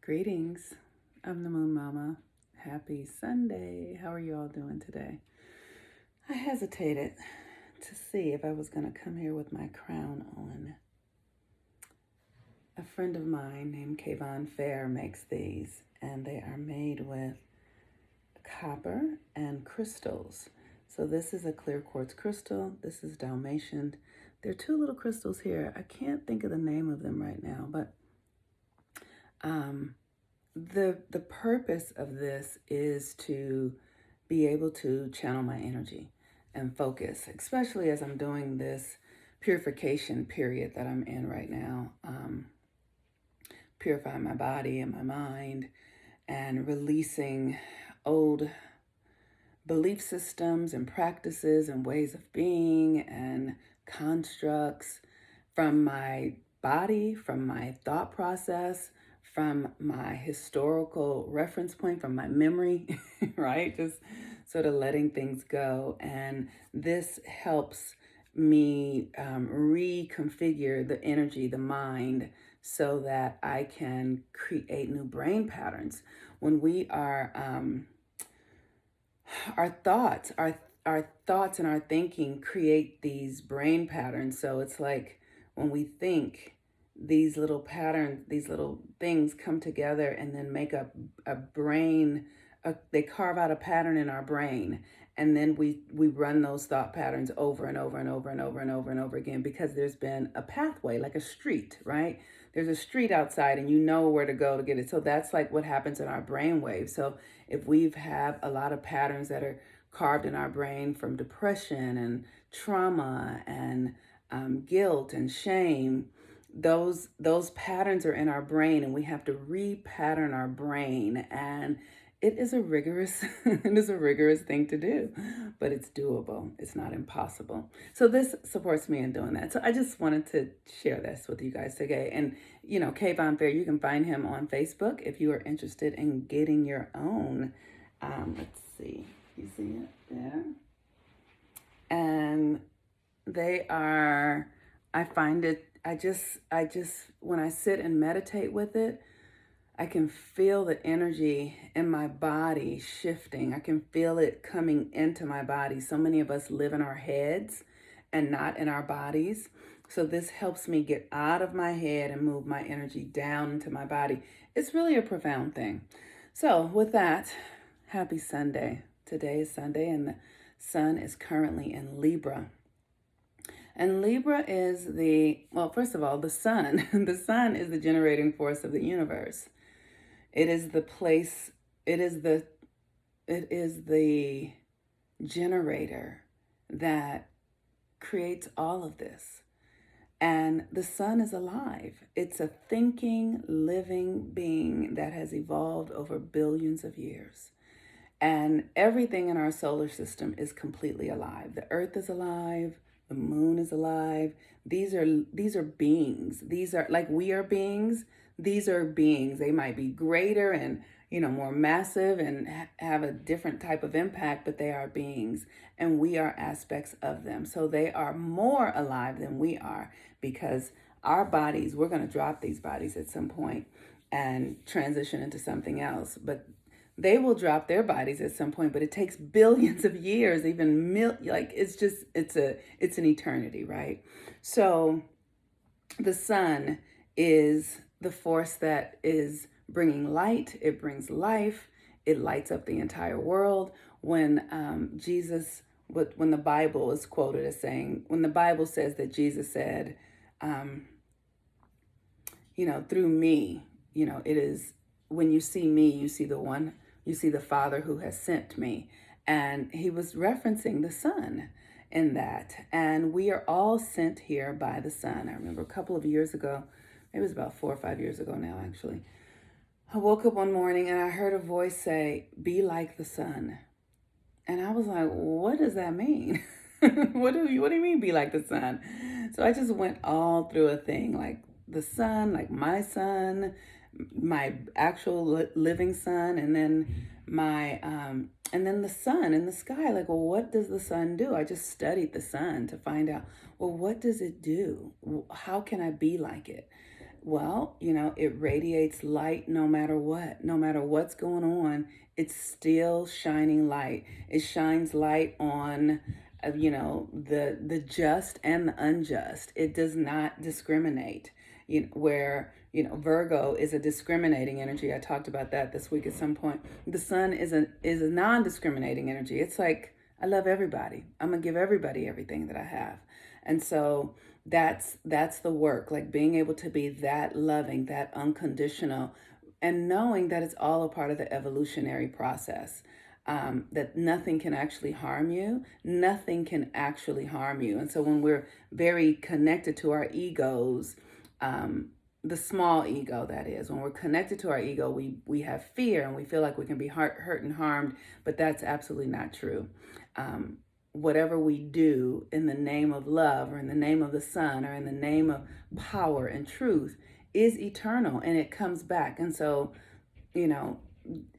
Greetings. I'm the Moon Mama. Happy Sunday. How are you all doing today? I hesitated to see if I was going to come here with my crown on. A friend of mine named Kayvon Fair makes these, and they are made with copper and crystals. So this is a clear quartz crystal. This is Dalmatian. There are two little crystals here. I can't think of the name of them right now, but the purpose of this is to be able to channel my energy and focus, especially as I'm doing this purification period that I'm in right now. Purifying my body and my mind and releasing old belief systems and practices and ways of being and constructs from my body, from my thought process, from my historical reference point, from my memory, right? Just sort of letting things go. And this helps me reconfigure the energy, the mind, so that I can create new brain patterns. When we are, our thoughts, our thoughts and our thinking create these brain patterns. So it's like when we think, these little patterns, these little things come together and then make a brain, they carve out a pattern in our brain. And then we run those thought patterns over and over and over and over and over and over again because there's been a pathway, like a street, right? There's a street outside and you know where to go to get it. So that's like what happens in our brain waves. So if we've have a lot of patterns that are carved in our brain from depression and trauma and guilt and shame, those patterns are in our brain, and we have to repattern our brain. And it is a rigorous thing to do, but it's doable. It's not impossible. So this supports me in doing that. So I just wanted to share this with you guys today. And Kayvon Fair, you can find him on Facebook if you are interested in getting your own. Let's see, you see it there, and they are. I find it. I just when I sit and meditate with it, I can feel the energy in my body shifting. I can feel it coming into my body. So many of us live in our heads and not in our bodies. So this helps me get out of my head and move my energy down into my body. It's really a profound thing. So with that, happy Sunday. Today is Sunday and the sun is currently in Libra. And Libra is first of all, the sun. The sun is the generating force of the universe. It is the place, it is the generator that creates all of this. And the sun is alive. It's a thinking, living being that has evolved over billions of years. And everything in our solar system is completely alive. The earth is alive. The moon is alive. These are beings. These are like we are beings. These are beings. They might be greater and more massive and have a different type of impact, but they are beings, and we are aspects of them. So they are more alive than we are because our bodies, we're going to drop these bodies at some point and transition into something else, but they will drop their bodies at some point, but it takes billions of years, even it's an eternity, right? So the sun is the force that is bringing light. It brings life. It lights up the entire world. When the Bible is quoted as saying, when the Bible says that Jesus said, through me, it is, when you see me, you see the Father who has sent me. And he was referencing the sun in that. And we are all sent here by the sun. I remember a couple of years ago, it was about 4 or 5 years ago now, actually. I woke up one morning and I heard a voice say, "Be like the sun." And I was like, what does that mean? What do you mean be like the sun? So I just went all through a thing, like the sun, like my sun, my actual living sun, and then the sun in the sky. Like, well, what does the sun do? I just studied the sun to find out, well, what does it do? How can I be like it? Well, it radiates light no matter what. No matter what's going on, it's still shining light. It shines light on, the just and the unjust. It does not discriminate. Where Virgo is a discriminating energy. I talked about that this week at some point. The sun is a non-discriminating energy. It's like, I love everybody. I'm gonna give everybody everything that I have. And so that's the work, like being able to be that loving, that unconditional, and knowing that it's all a part of the evolutionary process. That nothing can actually harm you. Nothing can actually harm you. And so when we're very connected to our egos, um, the small ego, that is, when we're connected to our ego, we have fear and we feel like we can be hurt and harmed, but that's absolutely not true. Um, Whatever we do in the name of love or in the name of the sun or in the name of power and truth is eternal, and it comes back. And so, you know,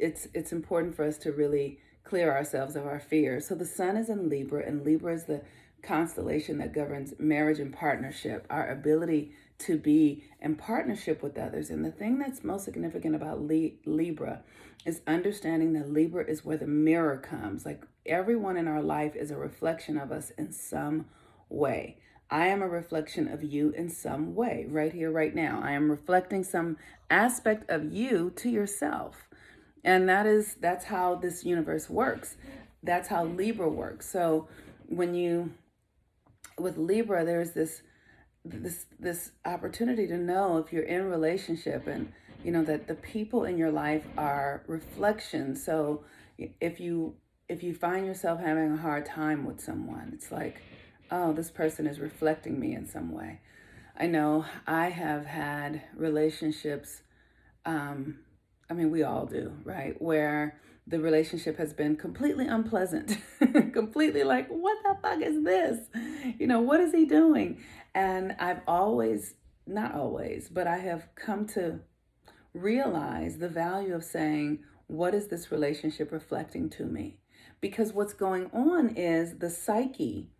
it's important for us to really clear ourselves of our fears. So the sun is in Libra, and Libra is the constellation that governs marriage and partnership, our ability to be in partnership with others. And the thing that's most significant about Libra is understanding that Libra is where the mirror comes. Like, everyone in our life is a reflection of us in some way. I am a reflection of you in some way, right here, right now. I am reflecting some aspect of you to yourself. And that's how this universe works. That's how Libra works. So when you with Libra, there's this opportunity to know if you're in relationship, and that the people in your life are reflections. So if you find yourself having a hard time with someone, it's like, oh, this person is reflecting me in some way. I know I have had relationships, I mean, we all do, right? Where the relationship has been completely unpleasant, completely like, what the fuck is this? What is he doing? And I've always, not always, but I have come to realize the value of saying, what is this relationship reflecting to me? Because what's going on is the psyche.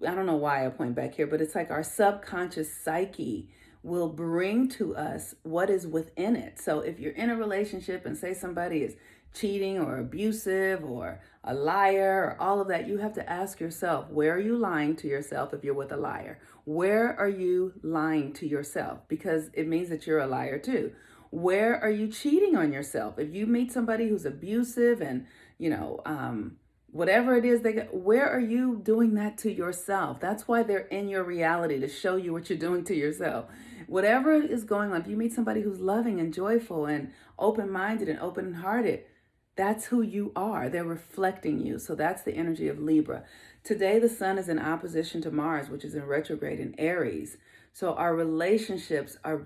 I don't know why I point back here, but it's like our subconscious psyche will bring to us what is within it. So if you're in a relationship and say somebody is cheating or abusive or a liar or all of that, you have to ask yourself, where are you lying to yourself if you're with a liar? Where are you lying to yourself? Because it means that you're a liar too. Where are you cheating on yourself? If you meet somebody who's abusive and, whatever it is where are you doing that to yourself? That's why they're in your reality, to show you what you're doing to yourself. Whatever is going on, if you meet somebody who's loving and joyful and open-minded and open-hearted, that's who you are. They're reflecting you. So that's the energy of Libra. Today, the sun is in opposition to Mars, which is in retrograde in Aries. So our relationships are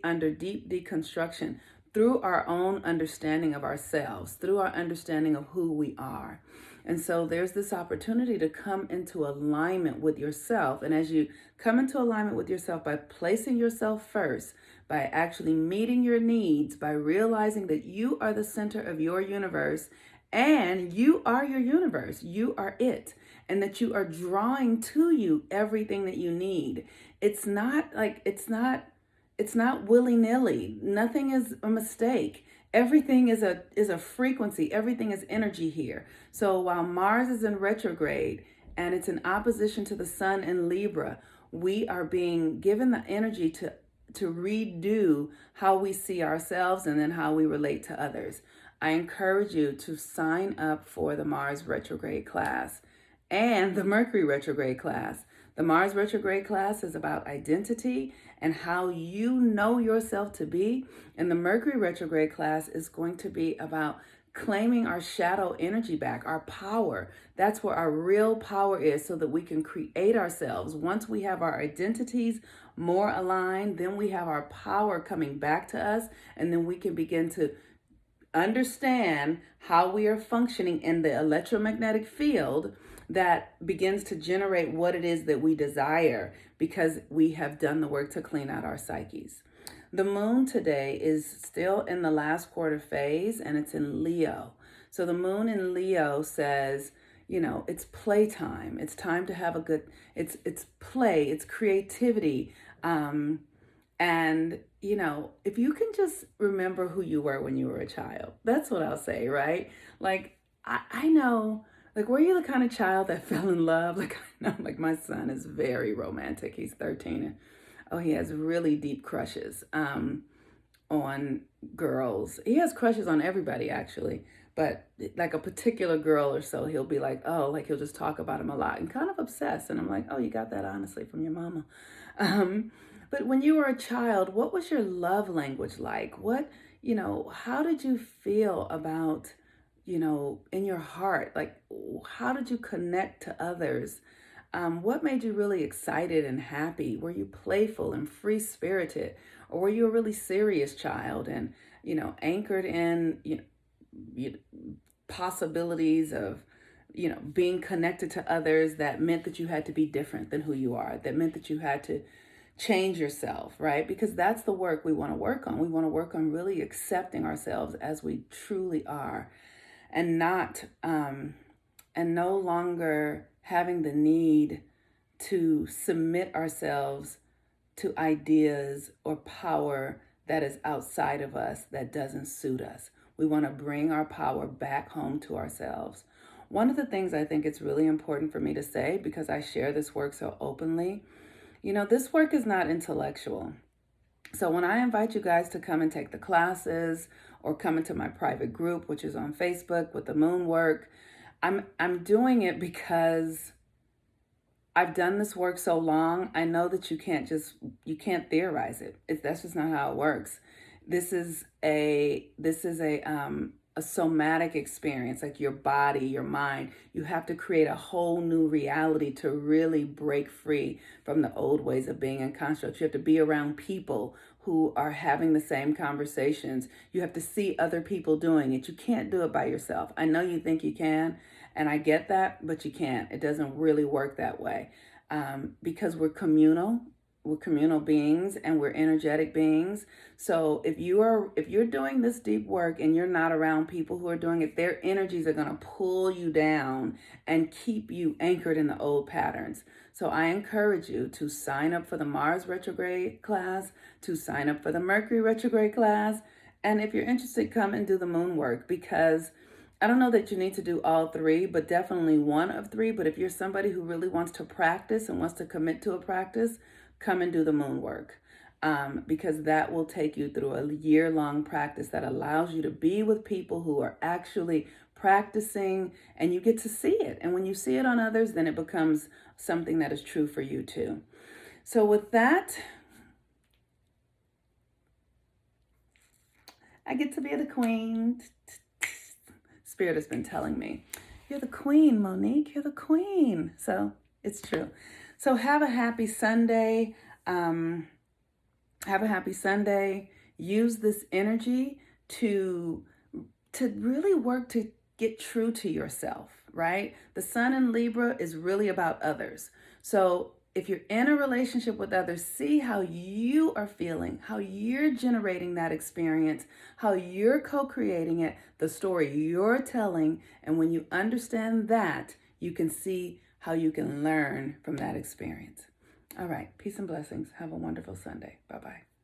under deep deconstruction through our own understanding of ourselves, through our understanding of who we are. And so there's this opportunity to come into alignment with yourself. And as you come into alignment with yourself by placing yourself first, by actually meeting your needs, by realizing that you are the center of your universe and you are your universe, you are it, and that you are drawing to you everything that you need. It's not willy-nilly. Nothing is a mistake. Everything is a frequency. Everything is energy here. So while Mars is in retrograde and it's in opposition to the sun in Libra, we are being given the energy to redo how we see ourselves and then how we relate to others. I encourage you to sign up for the Mars retrograde class and the Mercury retrograde class. The Mars retrograde class is about identity and how you know yourself to be. And the Mercury retrograde class is going to be about claiming our shadow energy back, our power. That's where our real power is, so that we can create ourselves. Once we have our identities more aligned, then we have our power coming back to us, and then we can begin to understand how we are functioning in the electromagnetic field that begins to generate what it is that we desire, because we have done the work to clean out our psyches. The moon today is still in the last quarter phase, and it's in Leo. So the moon in Leo says, it's playtime. It's time to have it's play, it's creativity. And, if you can just remember who you were when you were a child, that's what I'll say, right? Like, I know, like, were you the kind of child that fell in love? Like, I know, like, my son is very romantic. He's 13. And, oh, he has really deep crushes on girls. He has crushes on everybody, actually. But, like, a particular girl or so, he'll be like, oh, like, he'll just talk about him a lot and kind of obsessed. And I'm like, oh, you got that honestly from your mama. Um, but when you were a child, what was your love language like? How did you feel about, in your heart? Like, how did you connect to others? What made you really excited and happy? Were you playful and free spirited? Or were you a really serious child and, anchored in, you, possibilities of, being connected to others that meant that you had to be different than who you are, that meant that you had to change yourself, right? Because that's the work we want to work on. We want to work on really accepting ourselves as we truly are, and not and no longer having the need to submit ourselves to ideas or power that is outside of us that doesn't suit us. We want to bring our power back home to ourselves. One of the things I think it's really important for me to say, because I share this work so openly, this work is not intellectual. So when I invite you guys to come and take the classes or come into my private group, which is on Facebook with the moon work, I'm doing it because I've done this work so long. I know that you can't theorize it. That's just not how it works. This is a somatic experience, like your body, your mind. You have to create a whole new reality to really break free from the old ways of being in construct. You have to be around people who are having the same conversations. You have to see other people doing it. You can't do it by yourself. I know you think you can, and I get that, but you can't. It doesn't really work that way, because we're communal. We're communal beings and we're energetic beings. So if you're doing this deep work and you're not around people who are doing it, their energies are going to pull you down and keep you anchored in the old patterns. So I encourage you to sign up for the Mars Retrograde class, to sign up for the Mercury Retrograde class, and if you're interested, come and do the moon work, because I don't know that you need to do all three, but definitely one of three. But if you're somebody who really wants to practice and wants to commit to a practice, come and do the moon work, because that will take you through a year-long practice that allows you to be with people who are actually practicing, and you get to see it. And when you see it on others, then it becomes something that is true for you too. So with that, I get to be the queen. Spirit has been telling me, you're the queen, Monique, you're the queen. So it's true. So have a happy Sunday. Have a happy Sunday. Use this energy to really work to get true to yourself, right? The sun in Libra is really about others. So if you're in a relationship with others, see how you are feeling, how you're generating that experience, how you're co-creating it, the story you're telling. And when you understand that, you can see how you can learn from that experience. All right. Peace and blessings. Have a wonderful Sunday. Bye-bye.